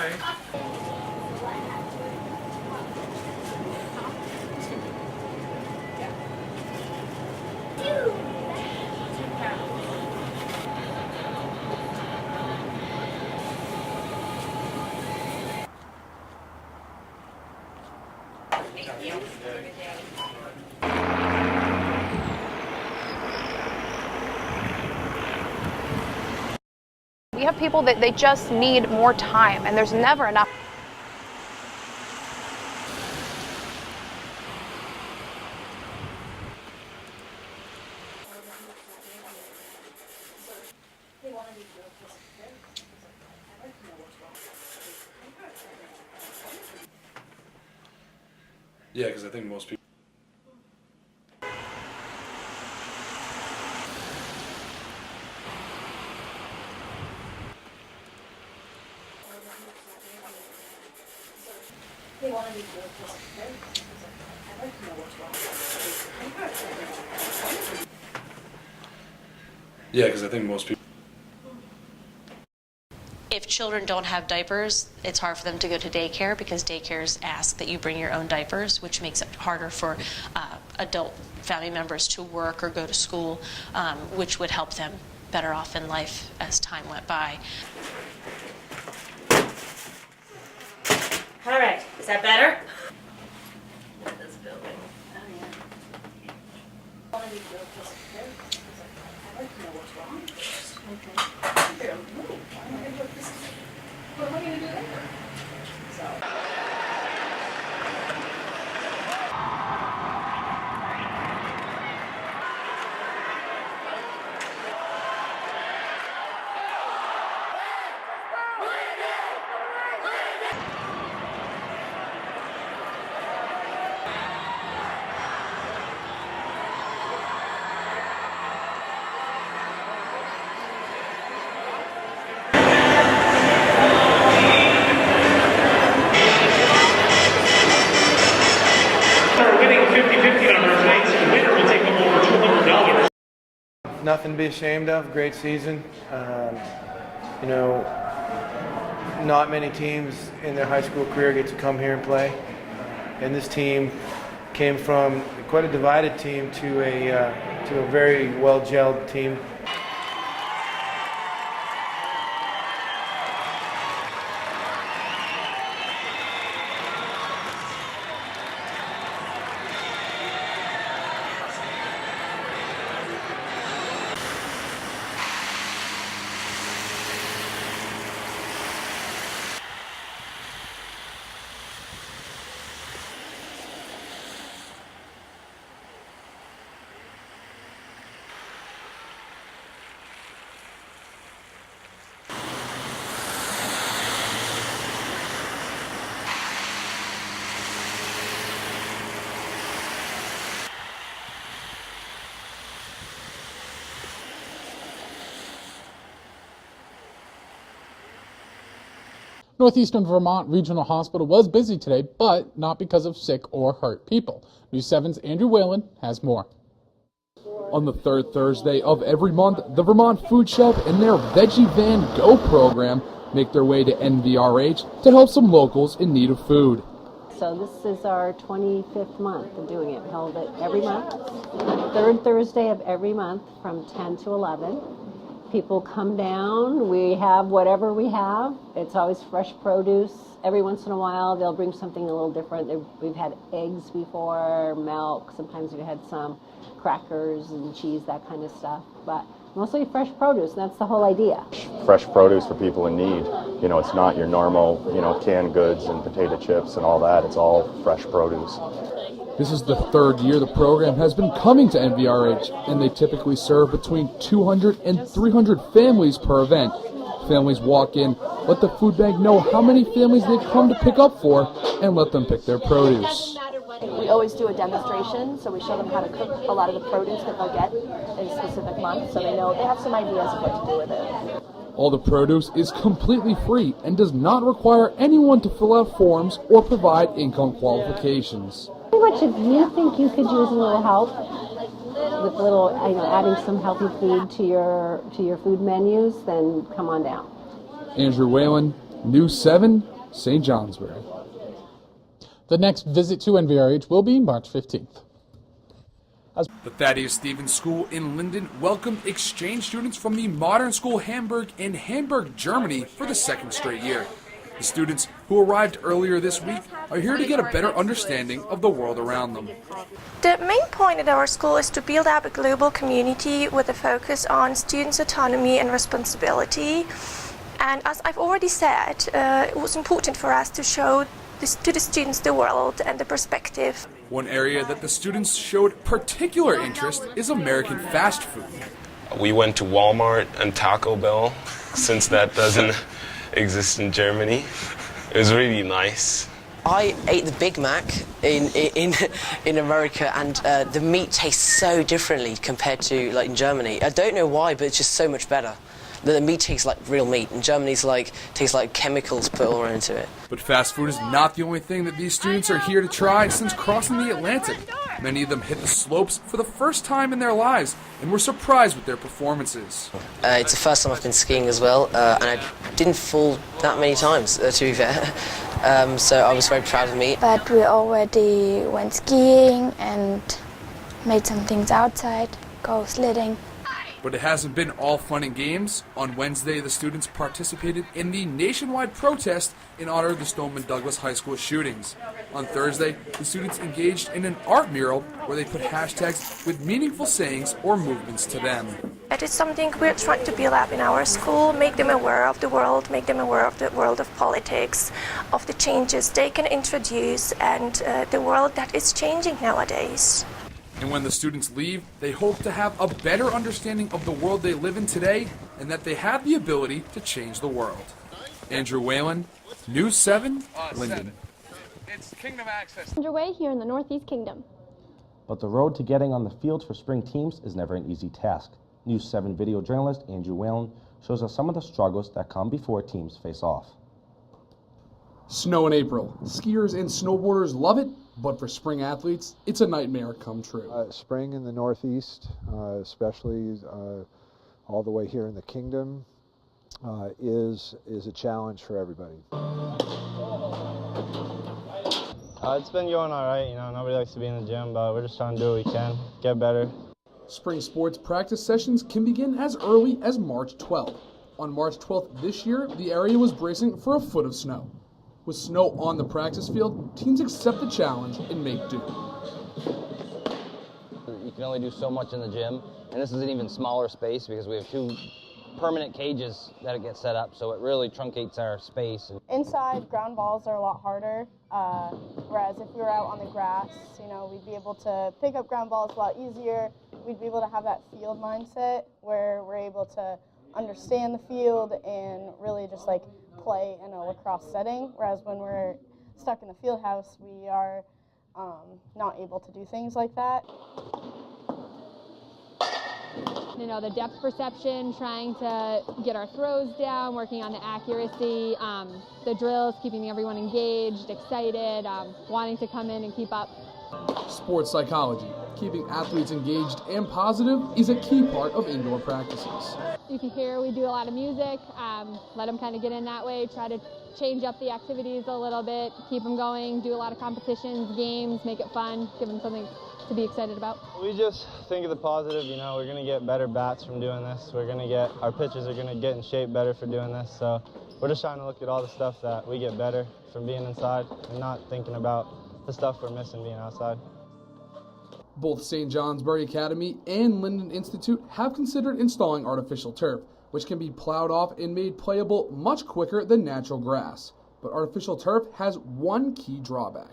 We have people that they just need more time, and there's never enough. Yeah, because I think most people. They want to be good because I'd like to know what's wrong. Yeah, because I think most people. If children don't have diapers, it's hard for them to go to daycare because daycares ask that you bring your own diapers, which makes it harder for adult family members to work or go to school, which would help them better off in life as time went by. All right, is that better? This building. Oh, yeah. I want to be good because I'd like to know what's wrong. Okay. What am I going to do later? So. Nothing to be ashamed of. Great season. You know, not many teams in their high school career get to come here and play. And this team came from quite a divided team to a very well-gelled team. Northeastern Vermont Regional Hospital was busy today, but not because of sick or hurt people. News 7's Andrew Whalen has more. On the third Thursday of every month, the Vermont Food Shelf and their Veggie Van Go program make their way to NVRH to help some locals in need of food. So this is our 25th month of doing it. We hold it every month, third Thursday of every month from 10 to 11. People come down, we have whatever we have. It's always fresh produce. Every once in a while they'll bring something a little different. We've had eggs before, milk, sometimes we've had some crackers and cheese, that kind of stuff. But mostly fresh produce, and that's the whole idea. Fresh produce for people in need. You know, it's not your normal, canned goods and potato chips and all that. It's all fresh produce. This is the third year the program has been coming to NVRH, and they typically serve between 200 and 300 families per event. Families walk in, let the food bank know how many families they've come to pick up for, and let them pick their produce. We always do a demonstration, so we show them how to cook a lot of the produce that they'll get in a specific month, so they know they have some ideas of what to do with it. All the produce is completely free and does not require anyone to fill out forms or provide income qualifications. Pretty much if you think you could use a little help with adding some healthy food to your food menus, then come on down. Andrew Whalen, News 7, St. Johnsbury. The next visit to NVRH will be March 15th. The Thaddeus Stevens School in Linden welcomed exchange students from the Modern School Hamburg in Hamburg, Germany for the second straight year. The students who arrived earlier this week are here to get a better understanding of the world around them. The main point at our school is to build up a global community with a focus on students' autonomy and responsibility. And as I've already said, it was important for us to show to the students the world and the perspective. One area that the students showed particular interest is American fast food. We went to Walmart and Taco Bell, since that doesn't exist in Germany. It was really nice. I ate the Big Mac in America, and the meat tastes so differently compared to like in Germany. I don't know why, but it's just so much better. The meat tastes like real meat. In Germany's tastes like chemicals put all into it. But fast food is not the only thing that these students are here to try since crossing the Atlantic. Many of them hit the slopes for the first time in their lives and were surprised with their performances. It's the first time I've been skiing as well, and I didn't fall that many times, to be fair. So I was very proud of me. But we already went skiing and made some things outside, go sledding. But it hasn't been all fun and games. On Wednesday, the students participated in the nationwide protest in honor of the Stoneman Douglas High School shootings. On Thursday, the students engaged in an art mural where they put hashtags with meaningful sayings or movements to them. It is something we're trying to build up in our school, make them aware of the world, make them aware of the world of politics, of the changes they can introduce, and the world that is changing nowadays. And when the students leave, they hope to have a better understanding of the world they live in today and that they have the ability to change the world. Andrew Whalen, News 7, Linden. It's Kingdom Access. Underway here in the Northeast Kingdom. But the road to getting on the fields for spring teams is never an easy task. News 7 video journalist Andrew Whalen shows us some of the struggles that come before teams face off. Snow in April. Skiers and snowboarders love it, but for spring athletes, it's a nightmare come true. Spring in the Northeast, especially all the way here in the Kingdom, is a challenge for everybody. It's been going all right. You know, nobody likes to be in the gym, but we're just trying to do what we can, get better. Spring sports practice sessions can begin as early as March 12th. On March 12th this year, the area was bracing for a foot of snow. With snow on the practice field, teams accept the challenge and make do. You can only do so much in the gym, and this is an even smaller space because we have 2 permanent cages that get set up, so it really truncates our space. Inside, ground balls are a lot harder, whereas if we were out on the grass, you know, we'd be able to pick up ground balls a lot easier. We'd be able to have that field mindset where we're able to understand the field and really just like play in a lacrosse setting, whereas when we're stuck in the field house, we are not able to do things like that. You know, the depth perception, trying to get our throws down, working on the accuracy, the drills, keeping everyone engaged, excited, wanting to come in and keep up. Sports psychology. Keeping athletes engaged and positive is a key part of indoor practices. You can hear we do a lot of music, let them kind of get in that way, try to change up the activities a little bit, keep them going, do a lot of competitions, games, make it fun, give them something to be excited about. We just think of the positive, you know, we're going to get better bats from doing this. Our pitches are going to get in shape better for doing this. So we're just trying to look at all the stuff that we get better from being inside and not thinking about the stuff we're missing being outside. Both St. Johnsbury Academy and Linden Institute have considered installing artificial turf, which can be plowed off and made playable much quicker than natural grass. But artificial turf has one key drawback.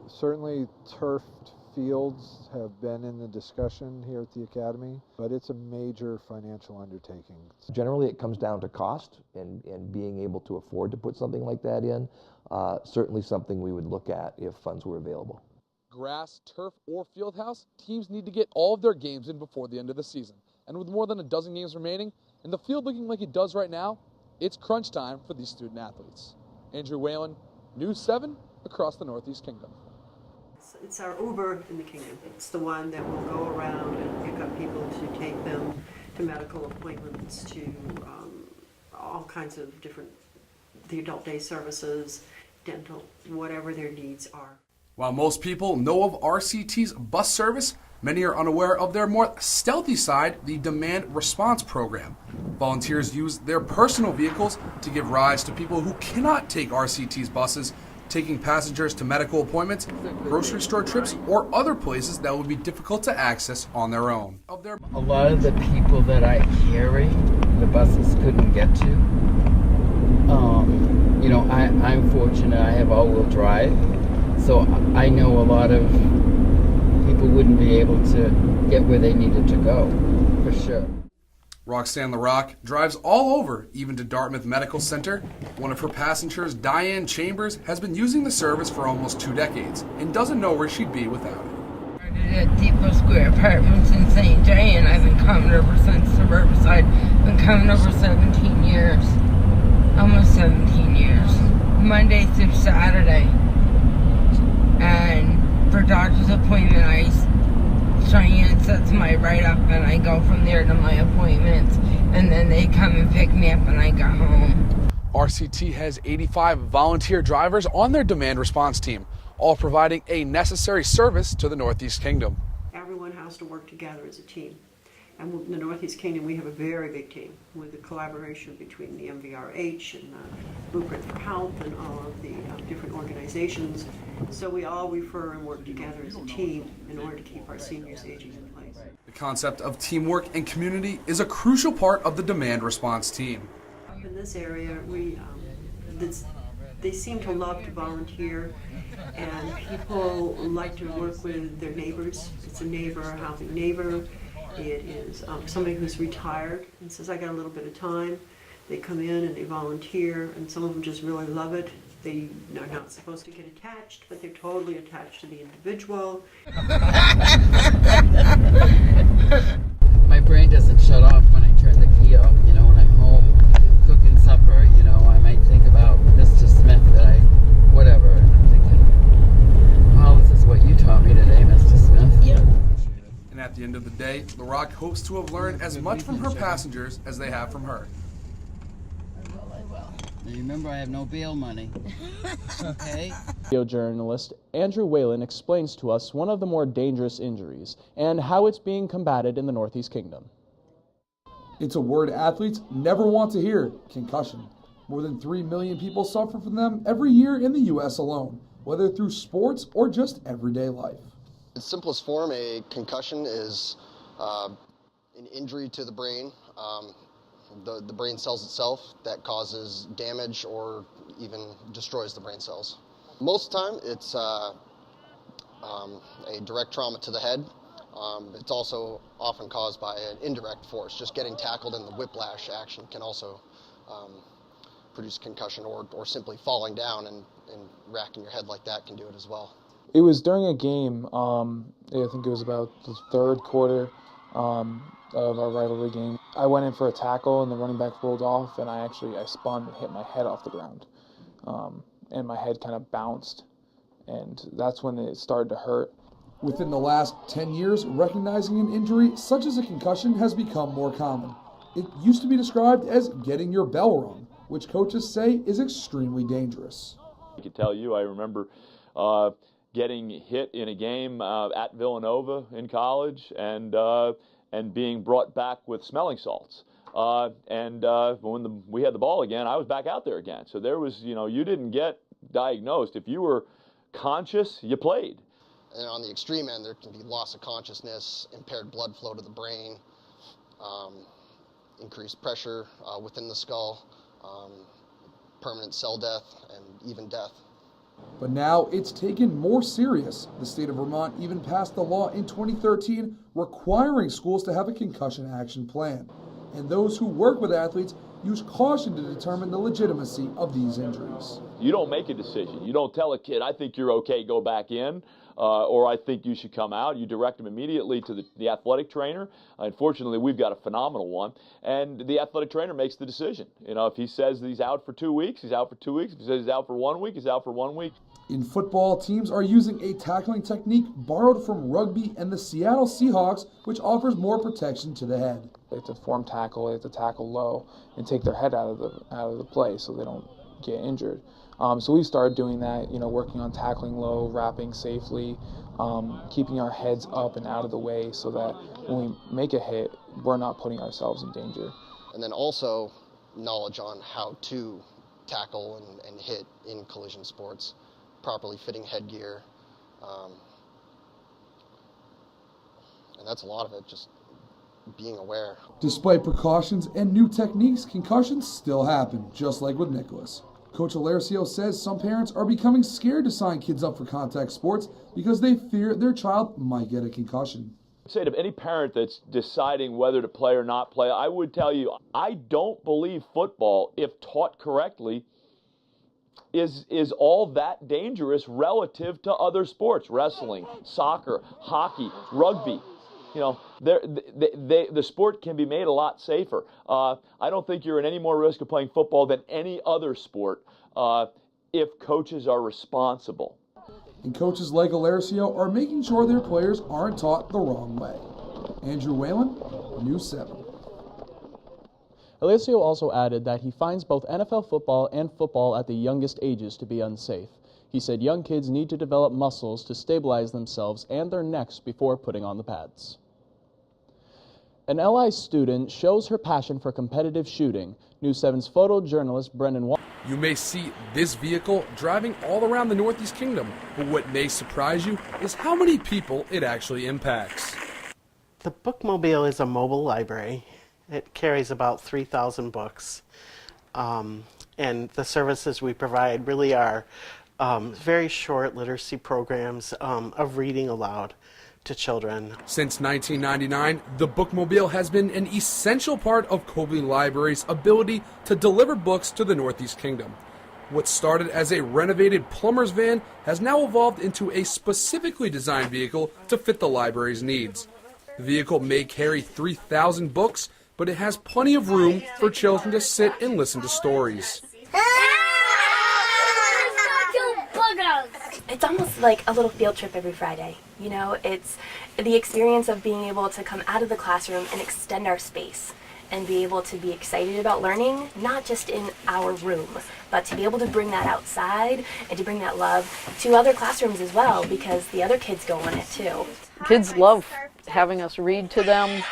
Certainly turfed fields have been in the discussion here at the Academy, but it's a major financial undertaking. Generally, it comes down to cost and being able to afford to put something like that in. Certainly something we would look at if funds were available. Grass, turf, or field house, teams need to get all of their games in before the end of the season. And with more than a dozen games remaining, and the field looking like it does right now, it's crunch time for these student athletes. Andrew Whalen, News 7, across the Northeast Kingdom. It's our Uber in the Kingdom. It's the one that will go around and pick up people to take them to medical appointments, to all kinds of different the adult day services, dental, whatever their needs are. While most people know of RCT's bus service, many are unaware of their more stealthy side, the demand response program. Volunteers use their personal vehicles to give rides to people who cannot take RCT's buses, taking passengers to medical appointments, grocery store trips, or other places that would be difficult to access on their own. A lot of the people that I carry, the buses couldn't get to. You know, I'm fortunate I have all-wheel drive, so I know a lot of people wouldn't be able to get where they needed to go, for sure. Roxanne LaRock drives all over, even to Dartmouth Medical Center. One of her passengers, Diane Chambers, has been using the service for almost 2 decades and doesn't know where she'd be without it. Started at Depot Square Apartments in St. Jay, and I've been coming over since the Riverside. Been coming over 17 years. Almost 17 years. Monday through Saturday. And for doctor's appointment, I Cheyenne sets my write-up, and I go from there to my appointments, and then they come and pick me up, and I go home. RCT has 85 volunteer drivers on their demand response team, all providing a necessary service to the Northeast Kingdom. Everyone has to work together as a team. And in the Northeast Kingdom, we have a very big team with the collaboration between the MVRH and Blueprint for Health and all of the different organizations. So we all refer and work together as a team in order to keep our seniors aging in place. The concept of teamwork and community is a crucial part of the demand response team. Up in this area, they seem to love to volunteer, and people like to work with their neighbors. It's a neighbor, a helping neighbor. It is somebody who's retired and says, I got a little bit of time. They come in and they volunteer, and some of them just really love it. They are not supposed to get attached, but they're totally attached to the individual. My brain doesn't shut off when I turn the key off. You know, when I'm home cooking supper, you know, I might think about Mr. Smith whatever. And I'm thinking, well, this is what you taught me today, Mr. Smith. Yep. And at the end of the day, LaRock hopes to have learned as much from her passengers as they have from her. Now remember, I have no bail money. Okay? Video journalist Andrew Whalen explains to us one of the more dangerous injuries and how it's being combated in the Northeast Kingdom. It's a word athletes never want to hear: concussion. More than 3 million people suffer from them every year in the U.S. alone, whether through sports or just everyday life. In its simplest form, a concussion is an injury to the brain, the brain cells itself, that causes damage or even destroys the brain cells. Most of the time, it's a direct trauma to the head. It's also often caused by an indirect force. Just getting tackled in the whiplash action can also produce concussion, or simply falling down and racking your head like that can do it as well. It was during a game, I think it was about the third quarter of our rivalry game. I went in for a tackle and the running back rolled off, and I spun and hit my head off the ground. And my head kind of bounced, and that's when it started to hurt. Within the last 10 years, recognizing an injury such as a concussion has become more common. It used to be described as getting your bell rung, which coaches say is extremely dangerous. I can tell you, I remember getting hit in a game at Villanova in college, and being brought back with smelling salts. When we had the ball again, I was back out there again. So there was, you didn't get diagnosed. If you were conscious, you played. And on the extreme end, there can be loss of consciousness, impaired blood flow to the brain, increased pressure within the skull, permanent cell death, and even death. But now it's taken more serious. The state of Vermont even passed the law in 2013 requiring schools to have a concussion action plan. And those who work with athletes use caution to determine the legitimacy of these injuries. You don't make a decision. You don't tell a kid, I think you're okay, go back in, or I think you should come out. You direct them immediately to the athletic trainer. Unfortunately, we've got a phenomenal one, and the athletic trainer makes the decision. If he says that he's out for 2 weeks, he's out for 2 weeks. If he says he's out for 1 week, he's out for 1 week. In football, teams are using a tackling technique borrowed from rugby and the Seattle Seahawks, which offers more protection to the head. They have to form tackle, they have to tackle low and take their head out of the play so they don't get injured. So we've started doing that, working on tackling low, wrapping safely, keeping our heads up and out of the way so that when we make a hit, we're not putting ourselves in danger. And then also knowledge on how to tackle and hit in collision sports, properly fitting headgear. And that's a lot of it, just being aware. Despite precautions and new techniques, concussions still happen, just like with Nicholas. Coach Alercio says some parents are becoming scared to sign kids up for contact sports because they fear their child might get a concussion. I'd say to any parent that's deciding whether to play or not play, I would tell you, I don't believe football, if taught correctly, is all that dangerous relative to other sports, wrestling, soccer, hockey, rugby. The sport can be made a lot safer. I don't think you're in any more risk of playing football than any other sport if coaches are responsible. And coaches like Alercio are making sure their players aren't taught the wrong way. Andrew Whalen, News 7. Alercio also added that he finds both NFL football and football at the youngest ages to be unsafe. He said young kids need to develop muscles to stabilize themselves and their necks before putting on the pads. An LI student shows her passion for competitive shooting. News 7's photojournalist Brendan Wall. You may see this vehicle driving all around the Northeast Kingdom, but what may surprise you is how many people it actually impacts. The Bookmobile is a mobile library. It carries about 3,000 books. And the services we provide really are very short literacy programs of reading aloud to children. Since 1999, the Bookmobile has been an essential part of Cobley Library's ability to deliver books to the Northeast Kingdom. What started as a renovated plumber's van has now evolved into a specifically designed vehicle to fit the library's needs. The vehicle may carry 3,000 books, but it has plenty of room for children to sit and listen to stories. It's almost like a little field trip every Friday. It's the experience of being able to come out of the classroom and extend our space and be able to be excited about learning, not just in our room, but to be able to bring that outside and to bring that love to other classrooms as well, because the other kids go on it too. Kids love having us read to them.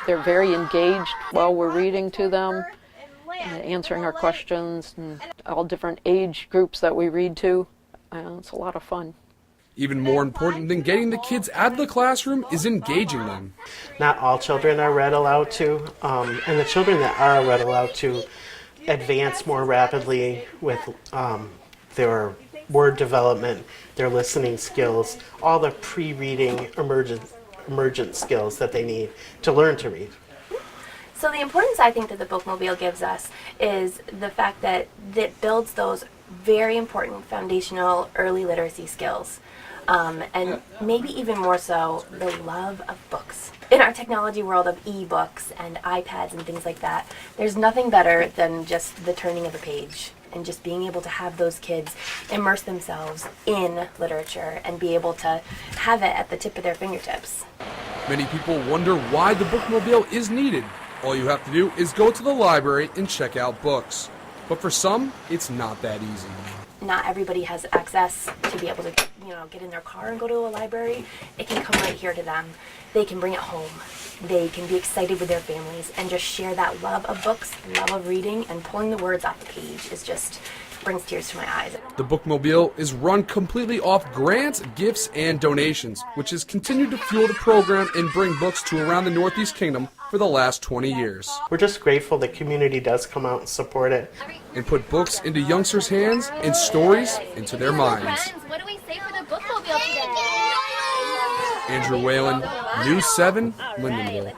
They're very engaged while we're reading to them, answering our questions, and all different age groups that we read to. It's a lot of fun. Even more important than getting the kids out of the classroom is engaging them. Not all children are read aloud to, and the children that are read aloud to advance more rapidly with their word development, their listening skills, all the pre-reading emergent skills that they need to learn to read. So the importance I think that the Bookmobile gives us is the fact that it builds those very important foundational early literacy skills. And maybe even more so, the love of books. In our technology world of e-books and iPads and things like that, there's nothing better than just the turning of a page and just being able to have those kids immerse themselves in literature and be able to have it at the tip of their fingertips. Many people wonder why the Bookmobile is needed. All you have to do is go to the library and check out books. But for some, it's not that easy. Not everybody has access to be able to, get in their car and go to a library. It can come right here to them. They can bring it home. They can be excited with their families and just share that love of books, love of reading, and pulling the words off the page is just brings tears to my eyes. The Bookmobile is run completely off grants, gifts, and donations, which has continued to fuel the program and bring books to around the Northeast Kingdom for the last 20 years. We're just grateful the community does come out and support it. And put books into youngsters' hands and stories into their minds. What do we say for the Bookmobile today? Andrew Whalen, News 7, Lindenville.